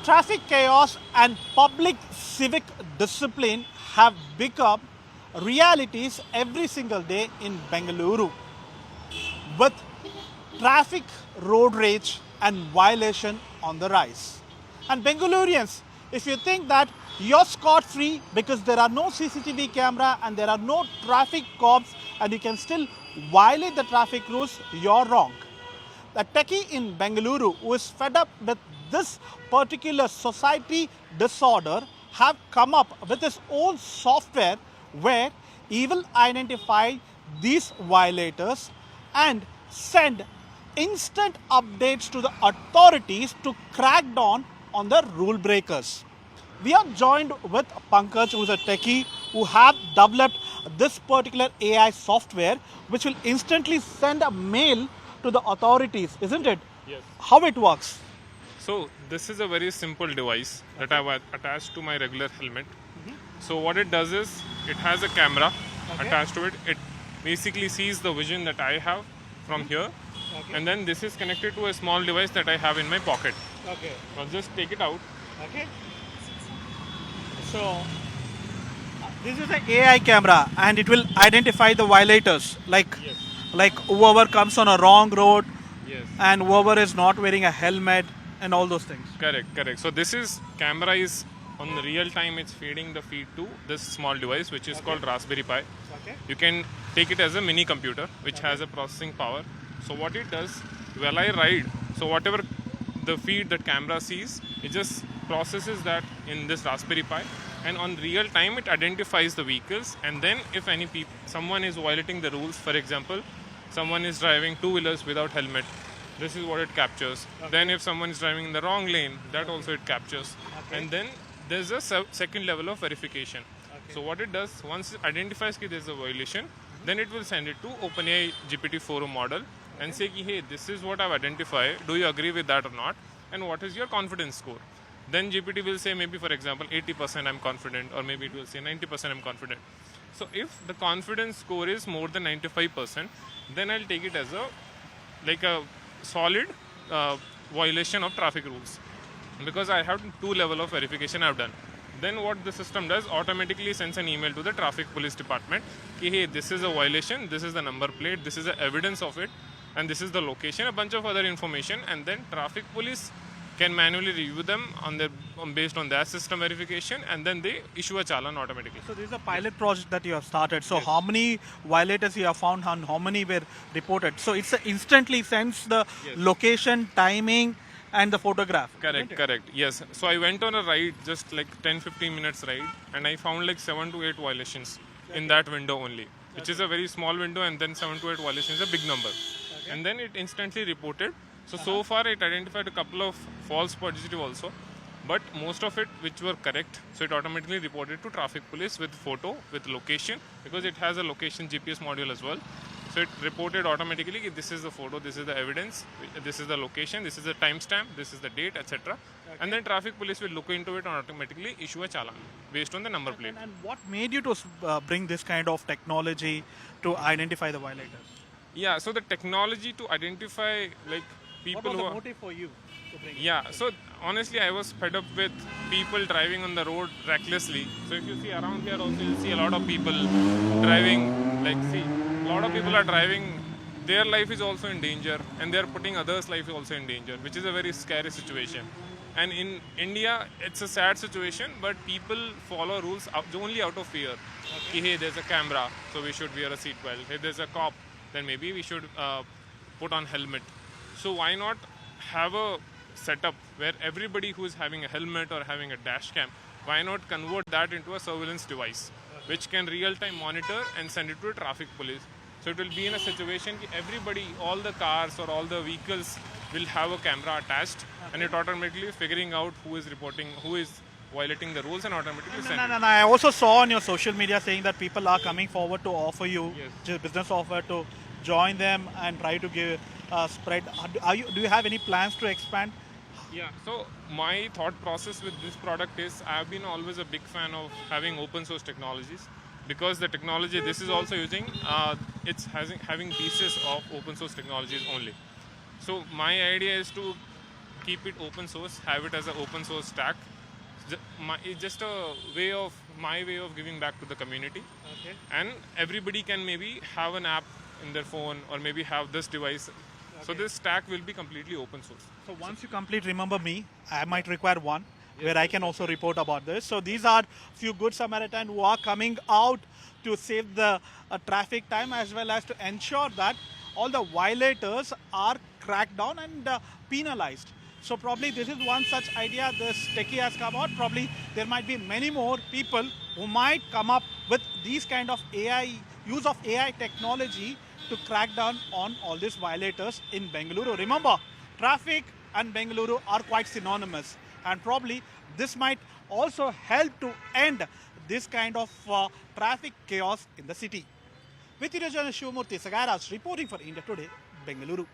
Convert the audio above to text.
Traffic chaos and public civic discipline have become realities every single day in Bengaluru. With traffic, road rage, and violation on the rise. And Bengalurians, if you think that you're scot-free because there are no CCTV camera and there are no traffic cops and you can still violate the traffic rules, you're wrong. The techie in Bengaluru who is fed up with this particular society disorder have come up with his own software where he will identify these violators and send instant updates to the authorities to crack down on the rule breakers. We are joined with Pankaj, who is a techie who have developed this particular AI software which will instantly send a mail to the authorities, isn't it? Yes. How it works? So this is a very simple device that I've attached to my regular helmet. So what it does is it has a camera attached to it. It basically sees the vision that I have from here. And then this is connected to a small device that I have in my pocket. Okay. I'll just take it out. Okay. So this is an AI camera and it will identify the violators like whoever comes on a wrong road Yes. and whoever is not wearing a helmet and all those things. Correct. So this is camera is on the real time. It's feeding the feed to this small device which is called Raspberry Pi. Okay. You can take it as a mini computer which has a processing power. So what it does, while I ride, so whatever the feed that camera sees, it just processes that in this Raspberry Pi, and on real time it identifies the vehicles, and then if someone is violating the rules, for example, someone is driving two-wheelers without helmet, this is what it captures. Then if someone is driving in the wrong lane, that also it captures. And then there's a second level of verification. So what it does, once it identifies that there's a violation, then it will send it to OpenAI GPT-4 model and say, hey, this is what I've identified. Do you agree with that or not? And what is your confidence score? Then GPT will say, maybe for example, 80% I'm confident, or maybe it will say 90% I'm confident. So if the confidence score is more than 95%, then I'll take it as a solid violation of traffic rules, because I have two level of verification I've done. Then what the system does, automatically sends an email to the traffic police department, hey, this is a violation, this is the number plate, this is the evidence of it, and this is the location, a bunch of other information, and then traffic police can manually review them based on their system verification, and then they issue a challan automatically. So this is a pilot project that you have started. So how many violators you have found and how many were reported? So it's instantly sends the location, timing, and the photograph. Correct. Yes. So I went on a ride, just like 10-15 minutes ride, and I found like 7 to 8 violations in that window only, which is a very small window, and then 7 to 8 violations is a big number. And then it instantly reported. So far it identified a couple of false positive also, but most of it which were correct. So it automatically reported to traffic police with photo, with location, because it has a location GPS module as well. So it reported automatically, this is the photo, this is the evidence, this is the location, this is the timestamp, this is the date, etc. And then traffic police will look into it and automatically issue a challan based on the number plate. And what made you to bring this kind of technology to identify the violators? Yeah, so the technology to identify people What was who the are... motive for you to bring it? Yeah, so honestly, I was fed up with people driving on the road recklessly. So if you see around here also, you'll see a lot of people driving, a lot of people are driving, their life is also in danger, and they're putting others' life also in danger, which is a very scary situation. And in India, it's a sad situation, but people follow rules only out of fear. Hey, there's a camera, so we should wear a seatbelt. Hey, there's a cop, then maybe we should put on helmet. So why not have a setup where everybody who is having a helmet or having a dash cam, why not convert that into a surveillance device which can real-time monitor and send it to a traffic police. So it will be in a situation that everybody, all the cars or all the vehicles will have a camera attached, and it automatically figuring out who is reporting, who is violating the rules, and automatically sending. No. I also saw on your social media saying that people are coming forward to offer you business offer to join them and try to give spread. Do you have any plans to expand? Yeah, so my thought process with this product is I've been always a big fan of having open source technologies, because the technology this is also using, it's having pieces of open source technologies only. So my idea is to keep it open source, have it as an open source stack. It's just my way of giving back to the community. Okay. And everybody can maybe have an app in their phone or maybe have this device. So this stack will be completely open source. So once you complete Remember Me, I might require one where I can also report about this. So these are few good Samaritan who are coming out to save the traffic time as well as to ensure that all the violators are cracked down and penalized. So probably this is one such idea this Techie has come out. Probably there might be many more people who might come up with these kind of use of AI technology to crack down on all these violators in Bengaluru. Remember, traffic and Bengaluru are quite synonymous, and probably this might also help to end this kind of traffic chaos in the city. With Shivamurthy Sagaras reporting for India Today, Bengaluru.